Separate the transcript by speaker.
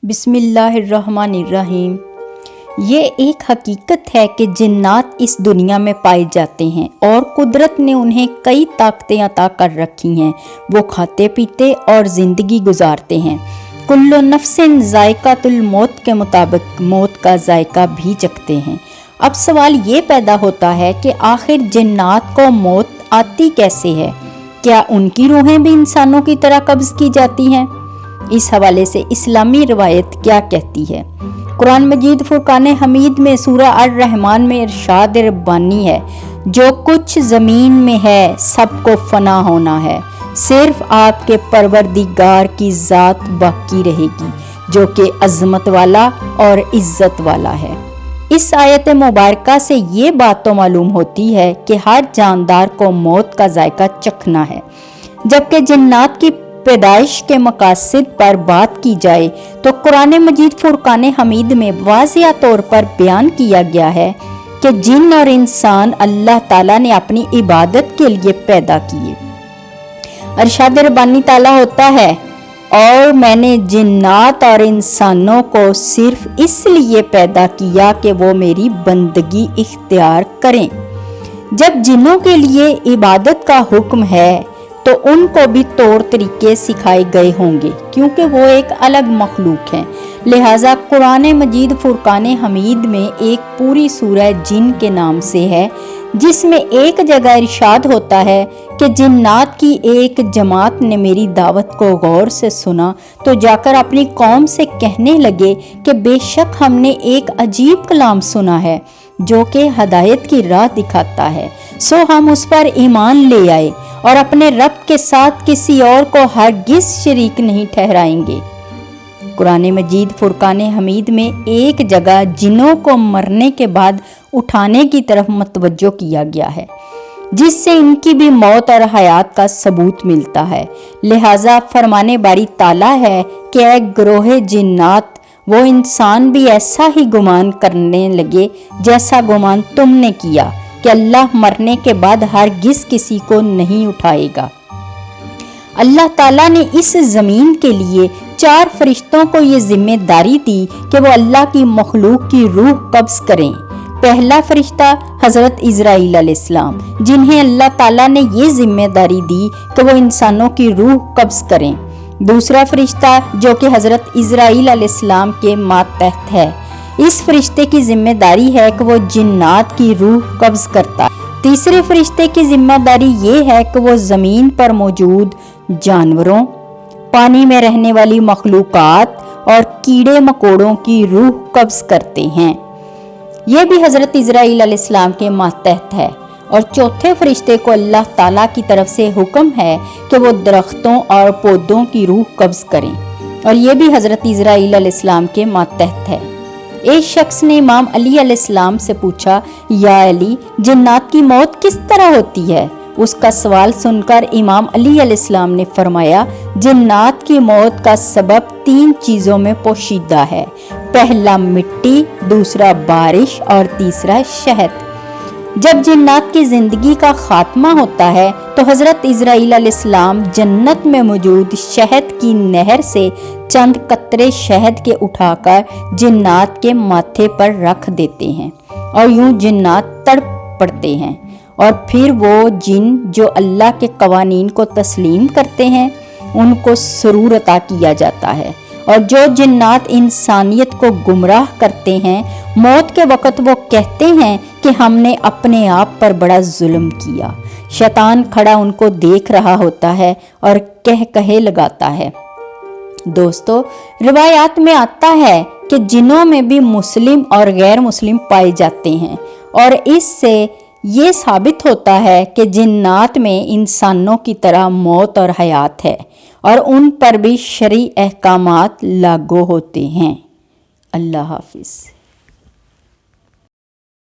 Speaker 1: بسم اللہ الرحمن الرحیم۔ یہ ایک حقیقت ہے کہ جنات اس دنیا میں پائے جاتے ہیں اور قدرت نے انہیں کئی طاقتیں عطا کر رکھی ہیں۔ وہ کھاتے پیتے اور زندگی گزارتے ہیں۔ کل نفس ذائقۃ الموت کے مطابق موت کا ذائقہ بھی چکھتے ہیں۔ اب سوال یہ پیدا ہوتا ہے کہ آخر جنات کو موت آتی کیسے ہے؟ کیا ان کی روحیں بھی انسانوں کی طرح قبض کی جاتی ہیں؟ اس حوالے سے اسلامی روایت کیا کہتی ہے؟ قرآن مجید فرقان حمید میں سورہ الرحمن میں ارشاد ربانی ہے، جو کچھ زمین میں ہے سب کو فنا ہونا ہے، صرف آپ کے پروردگار کی ذات باقی رہے گی جو کہ عظمت والا اور عزت والا ہے۔ اس آیت مبارکہ سے یہ بات تو معلوم ہوتی ہے کہ ہر جاندار کو موت کا ذائقہ چکھنا ہے۔ جبکہ جنات کی پیدائش کے مقاصد پر بات کی جائے تو قرآن مجید فرقان حمید میں واضح طور پر بیان کیا گیا ہے کہ جن اور انسان اللہ تعالیٰ نے اپنی عبادت کے لیے پیدا کیے۔ ارشاد ربانی تعالیٰ ہوتا ہے، اور میں نے جنات اور انسانوں کو صرف اس لیے پیدا کیا کہ وہ میری بندگی اختیار کریں۔ جب جنوں کے لیے عبادت کا حکم ہے تو ان کو بھی طور طریقے سکھائے گئے ہوں گے، کیونکہ وہ ایک الگ مخلوق ہیں۔ لہٰذا قرآن مجید فرقان حمید میں ایک پوری سورہ جن کے نام سے ہے، جس میں ایک جگہ ارشاد ہوتا ہے کہ جنات کی ایک جماعت نے میری دعوت کو غور سے سنا تو جا کر اپنی قوم سے کہنے لگے کہ بے شک ہم نے ایک عجیب کلام سنا ہے جو کہ ہدایت کی راہ دکھاتا ہے، سو ہم اس پر ایمان لے آئے اور اپنے رب کے ساتھ کسی اور کو ہرگز شریک نہیں ٹھہرائیں گے۔ قرآن مجید فرقان حمید میں ایک جگہ جنوں کو مرنے کے بعد اٹھانے کی طرف متوجہ کیا گیا ہے، جس سے ان کی بھی موت اور حیات کا ثبوت ملتا ہے۔ لہٰذا فرمانے باری تعالیٰ ہے کہ اے گروہ جنات، وہ انسان بھی ایسا ہی گمان کرنے لگے جیسا گمان تم نے کیا کہ اللہ مرنے کے بعد ہرگز کسی کو نہیں اٹھائے گا۔ اللہ تعالیٰ نے اس زمین کے لیے 4 فرشتوں کو یہ ذمہ داری دی کہ وہ اللہ کی مخلوق کی روح قبض کریں۔ پہلا فرشتہ حضرت اسرائیل علیہ السلام، جنہیں اللہ تعالیٰ نے یہ ذمہ داری دی کہ وہ انسانوں کی روح قبض کریں۔ دوسرا فرشتہ جو کہ حضرت اسرائیل علیہ السلام کے ماتحت ہے، اس فرشتے کی ذمہ داری ہے کہ وہ جنات کی روح قبض کرتا ہے۔ تیسرے فرشتے کی ذمہ داری یہ ہے کہ وہ زمین پر موجود جانوروں، پانی میں رہنے والی مخلوقات اور کیڑے مکوڑوں کی روح قبض کرتے ہیں۔ یہ بھی حضرت اسرائیل علیہ السلام کے ماتحت ہے۔ اور چوتھے فرشتے کو اللہ تعالیٰ کی طرف سے حکم ہے کہ وہ درختوں اور پودوں کی روح قبض کریں، اور یہ بھی حضرت اسرائیل علیہ السلام کے ماتحت ہے۔ ایک شخص نے امام علی علیہ السلام سے پوچھا، یا علی، جنات کی موت کس طرح ہوتی ہے؟ اس کا سوال سن کر امام علی علیہ السلام نے فرمایا، جنات کی موت کا سبب 3 چیزوں میں پوشیدہ ہے، پہلا مٹی، دوسرا بارش اور تیسرا شہد۔ جب جنات کی زندگی کا خاتمہ ہوتا ہے تو حضرت اسرائیل علیہ السلام جنت میں موجود شہد کی نہر سے چند قطرے شہد کے اٹھا کر جنات کے ماتھے پر رکھ دیتے ہیں، اور یوں جنات تڑپ پڑتے ہیں، اور پھر وہ جن جو اللہ کے قوانین کو تسلیم کرتے ہیں ان کو سرور عطا کیا جاتا ہے، اور جو جنات انسانیت کو گمراہ کرتے ہیں، موت کے وقت وہ کہتے ہیں کہ ہم نے اپنے آپ پر بڑا ظلم کیا۔ شیطان کھڑا ان کو دیکھ رہا ہوتا ہے اور کہے لگاتا ہے۔ دوستو، روایات میں آتا ہے کہ جنوں میں بھی مسلم اور غیر مسلم پائے جاتے ہیں، اور اس سے یہ ثابت ہوتا ہے کہ جنات میں انسانوں کی طرح موت اور حیات ہے، اور ان پر بھی شرعی احکامات لاگو ہوتے ہیں۔ اللہ حافظ۔